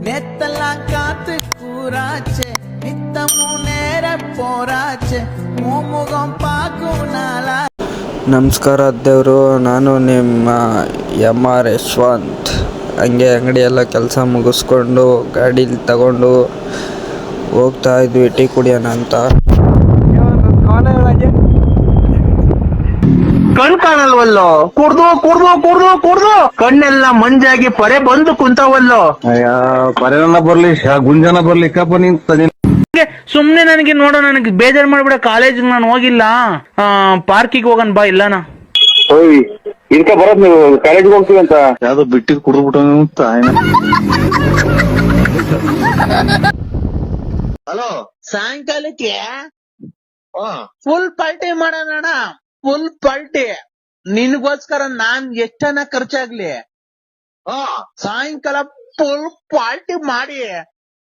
நேத்தெல்லாம் காத்து கூறாச்சு நித்தமும் நேர போராச்சு முகம் பார்க்கும் நாளா. ನಮಸ್ಕಾರ ದೇವರು, ನಾನು ನಿಮ್ಮ MR ಯಶವಂತ್. ಹಂಗೆ ಅಂಗಡಿಯೆಲ್ಲ ಕೆಲಸ ಮುಗಿಸ್ಕೊಂಡು ಗಾಡೀಲಿ ತಗೊಂಡು ಹೋಗ್ತಾ ಇದ್ವಿ ಟೀ ಕುಡಿಯೋಣ ಅಂತ. ಕಣ್ ಕಾಣಲ್ವಲ್ಲೋ, ಕುಡ್ದು ಕುಡ್ದು ಕುಡ್ದು ಕುಡ್ದು ಕಣ್ಣೆಲ್ಲ ಮಂಜಾಗಿ ಪರೆ ಬಂದು ಕುಂತವಲ್ಲೋ. ಅಯ್ಯ ಪರೆನ ಬರ್ಲಿ ಗುಂಜನ ಬರ್ಲಿ ಕಪ್ಪ ನಿಂತ ಸುಮ್ನೆ ನನಗೆ ನೋಡೋ, ನನಗೆ ಬೇಜಾರ್ ಮಾಡ್ಬಿಡ. ಕಾಲೇಜ್ ನಾನು ಹೋಗಿಲ್ಲ, ಪಾರ್ಕಿಗೆ ಹೋಗನ್ ಬಾ. ಇಲ್ಲನಾ ಇದಕ್ಕ ಬರೋದ್ ನೀವು ಕಾಲೇಜ್ಗೆ ಹೋಗ್ತೀವಿ ಅಂತ ಯಾವ್ದೋ ಬಿಟ್ಟಿದ್ ಕುಡ್ದ್ಬಿಟ್ಟು ಅಂತ. ಹಲೋ, ಸಾಯಂಕಾಲಕ್ಕೆ ಫುಲ್ ಪಾರ್ಟಿ ಮಾಡೋಣ. ಫುಲ್ ಪಾರ್ಟಿ ನಿನ್ಗೋಸ್ಕರ ನಾನ್ ಎಷ್ಟನ ಖರ್ಚಾಗ್ಲಿ, ಸಾಯಂಕಾಲ ಫುಲ್ ಪಾರ್ಟಿ ಮಾಡಿ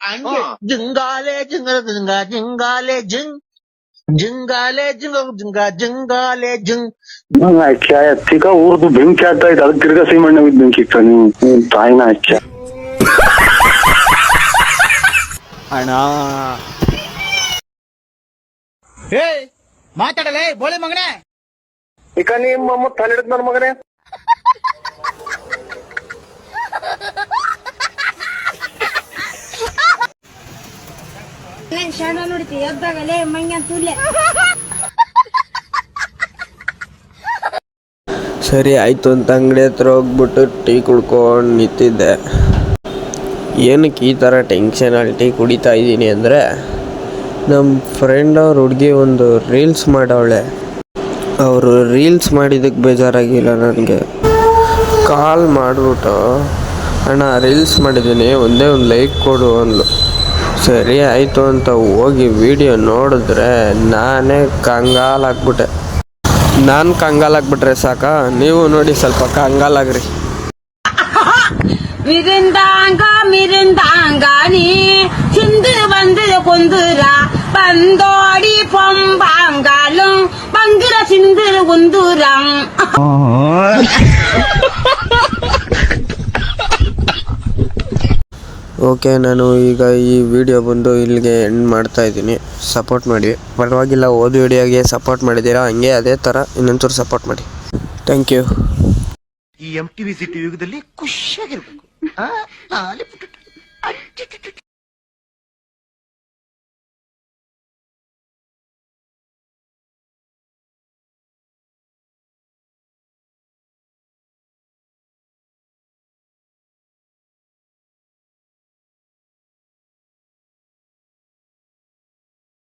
ಹಂಗೆ ಜಿಂಗಾಲೆ ಜಿಂಗ ಜಿಂಗ ಜಿಂಗಾಲೆ ಜಿಂಗ್ ಜಿಂಗಾಲೆ ಜಿಂಗ ಜಿಂಗ ಜಿಂಗಾಲೆ ಜಿಂಗ್. ಎತ್ತಿಗ ಊರ್ದು ಬೆಂಕಿ ಆಗ್ತಾ ಇತ್ತು, ಅದಕ್ಕೆ ತಿರ್ಗಾ ಸೀಮಣ್ಣ ಬೆಂಕಿ ಇತ್ತ ನೀವು ತಾಯಿನ ಹಚ್ಚ ಅಣ್ಣ ಹೇ ಮಾತಾಡಲೇ ಬೋಳೆ ಮಗನೇ. ಈಗ ನಿಮ್ಮ ತಲೆ ಹಿಡಿದ್ ನನ್ನ ಮಗನೇ. ನೋಡ್ತಿ ಎದ್ದಾಗಲೇ ಮಂಗ್ಯ ತುಲ್ಲೆ. ಸರಿ ಆಯಿತು ಅಂತ ಅಂಗಡಿ ಹತ್ರ ಹೋಗ್ಬಿಟ್ಟು ಟೀ ಕುಡ್ಕೊಂಡು ನಿಂತಿದ್ದೆ. ಏನಕ್ಕೆ ಈ ಥರ ಟೆನ್ಷನಲ್ಲಿ ಟೀ ಕುಡಿತಾ ಇದ್ದೀನಿ ಅಂದರೆ, ನಮ್ಮ ಫ್ರೆಂಡ್ ಅವ್ರ ಹುಡುಗಿ ಒಂದು ರೀಲ್ಸ್ ಮಾಡವಳೆ. ಅವರು ರೀಲ್ಸ್ ಮಾಡಿದ್ದಕ್ಕೆ ಬೇಜಾರಾಗಿಲ್ಲ ನನಗೆ. ಕಾಲ್ ಮಾಡಿಬಿಟ್ಟು ಅಣ್ಣ ರೀಲ್ಸ್ ಮಾಡಿದ್ದೀನಿ, ಒಂದೇ ಒಂದು ಲೈಕ್ ಕೊಡು ಅಂದ್ಲು. ಸರಿ ಆಯಿತು ಅಂತ ಹೋಗಿ ವಿಡಿಯೋ ನೋಡಿದ್ರೆ ನಾನೇ ಕಂಗಾಲಾಗ್ಬಿಟ್ಟೆ. ನಾನು ಕಂಗಾಲಾಗ್ಬಿಟ್ರೆ ಸಾಕ, ನೀವು ನೋಡಿ ಸ್ವಲ್ಪ ಕಂಗಾಲಾಗ್ರಿ. ಮಿರಿಂದಾಂಗ ಮಿರಿಂದಾಂಗಾನಿ ಚಿಂದು ಬಂದಿದೆ ಕೊಂದುರ ಬಂದೋಡಿ ಪೊಂಬಾಂಗಾಲು ಬಂದಿರ ಚಿಂದಿರ ಕುಂದೂರ. ಓಕೆ, ನಾನು ಈಗ ಈ ವಿಡಿಯೋ ಬಂದು ಇಲ್ಲಿಗೆ ಎಂಡ್ ಮಾಡ್ತಾ ಇದ್ದೀನಿ. ಸಪೋರ್ಟ್ ಮಾಡಿ, ಪರವಾಗಿಲ್ಲ, ಓದು ವಿಡಿಯೋಗೆ ಸಪೋರ್ಟ್ ಮಾಡಿದ್ದೀರಾ, ಹಂಗೆ ಅದೇ ಥರ ಇನ್ನೊಂಚೂರು ಸಪೋರ್ಟ್ ಮಾಡಿ. Thank you. ಈ MTV ಸಿಟಿ ಯುಗದಲ್ಲಿ ಖುಷಿಯಾಗಿರ್ಬೇಕು.